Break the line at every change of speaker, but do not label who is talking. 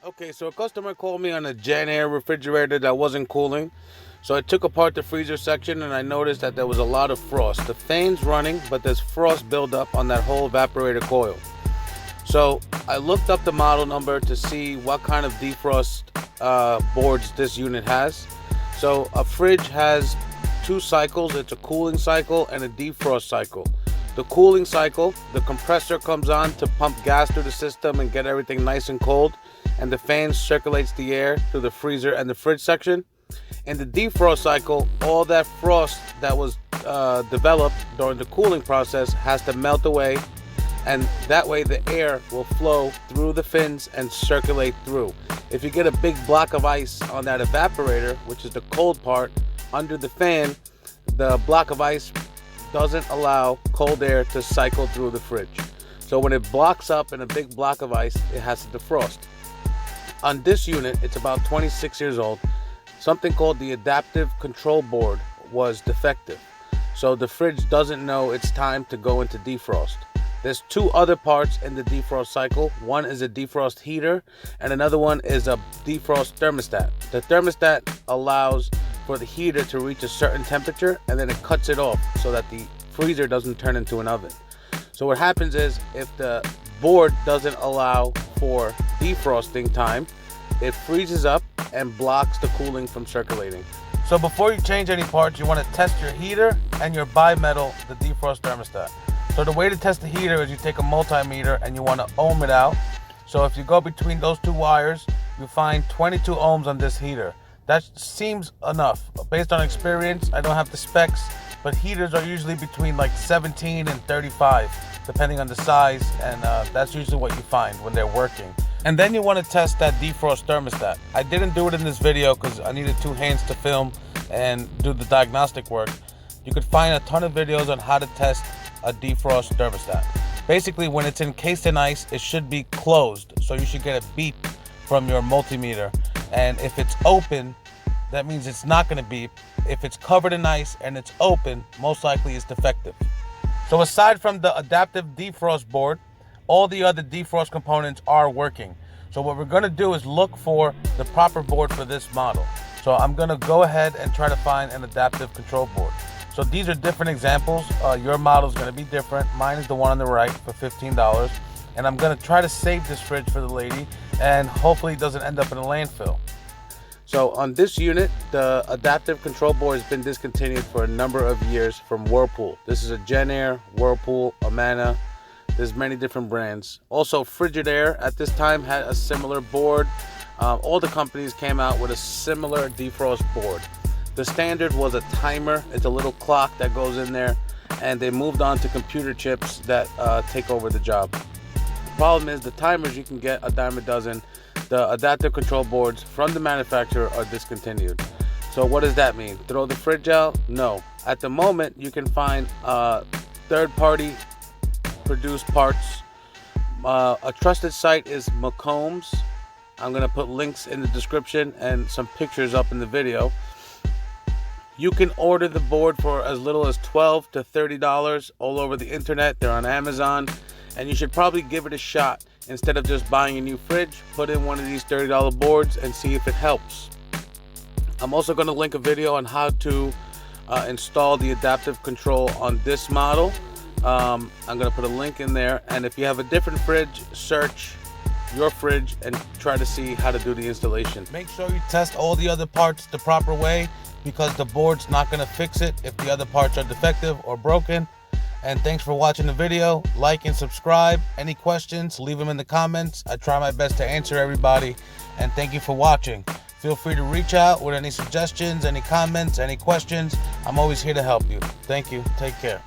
Okay, so a customer called me on a Jan Air refrigerator that wasn't cooling. So I took apart the freezer section and I noticed that there was a lot of frost. The fan's running, but there's frost buildup on that whole evaporator coil. So I looked up the model number to see what kind of defrost boards this unit has. So a fridge has two cycles. It's a cooling cycle and a defrost cycle. The cooling cycle, the compressor comes on to pump gas through the system and get everything nice and cold, and the fan circulates the air through the freezer and the fridge section. In the defrost cycle, all that frost that was developed during the cooling process has to melt away, and that way the air will flow through the fins and circulate through. If you get a big block of ice on that evaporator, which is the cold part, under the fan, the block of ice doesn't allow cold air to cycle through the fridge. So when it blocks up in a big block of ice, it has to defrost. On this unit, it's about 26 years old. Something called the adaptive control board was defective. So the fridge doesn't know it's time to go into defrost. There's two other parts in the defrost cycle. One is a defrost heater and another one is a defrost thermostat. The thermostat allows for the heater to reach a certain temperature and then it cuts it off so that the freezer doesn't turn into an oven. So what happens is if the board doesn't allow for defrosting time, it freezes up and blocks the cooling from circulating. So before you change any parts, you want to test your heater and your bimetal, the defrost thermostat. So the way to test the heater is you take a multimeter and you want to ohm it out. So if you go between those two wires, you find 22 ohms on this heater. That seems enough. Based on experience, I don't have the specs, but heaters are usually between like 17 and 35, depending on the size, and that's usually what you find when they're working. And then you want to test that defrost thermostat. I didn't do it in this video because I needed two hands to film and do the diagnostic work. You could find a ton of videos on how to test a defrost thermostat. Basically, when it's encased in ice, it should be closed, so you should get a beep from your multimeter. And if it's open, that means it's not going to beep. If it's covered in ice and it's open, most likely it's defective. So aside from the adaptive defrost board, all the other defrost components are working. So what we're going to do is look for the proper board for this model. So I'm going to go ahead and try to find an adaptive control board. So these are different examples. Your model is going to be different. Mine is the one on the right for $15. And I'm going to try to save this fridge for the lady, and hopefully it doesn't end up in a landfill. So on this unit, the adaptive control board has been discontinued for a number of years from Whirlpool. This is a Jan Air, Whirlpool, Amana. There's many different brands. Also, Frigidaire at this time had a similar board. All the companies came out with a similar defrost board. The standard was a timer. It's a little clock that goes in there, and they moved on to computer chips that take over the job. The problem is the timers, you can get a dime a dozen. The adaptive control boards from the manufacturer are discontinued. So what does that mean? Throw the fridge out? No. At the moment, you can find third-party produced parts. A trusted site is McCombs. I'm going to put links in the description and some pictures up in the video. You can order the board for as little as $12 to $30 all over the internet. They're on Amazon, and you should probably give it a shot. Instead of just buying a new fridge, put in one of these $30 boards and see if it helps. I'm also going to link a video on how to install the adaptive control on this model. I'm going to put a link in there, and if you have a different fridge, search your fridge and try to see how to do the installation. Make sure you test all the other parts the proper way, because the board's not going to fix it if the other parts are defective or broken. And thanks for watching the video. Like and subscribe. Any questions, leave them in the comments. I try my best to answer everybody. And thank you for watching. Feel free to reach out with any suggestions, any comments, any questions. I'm always here to help you. Thank you. Take care.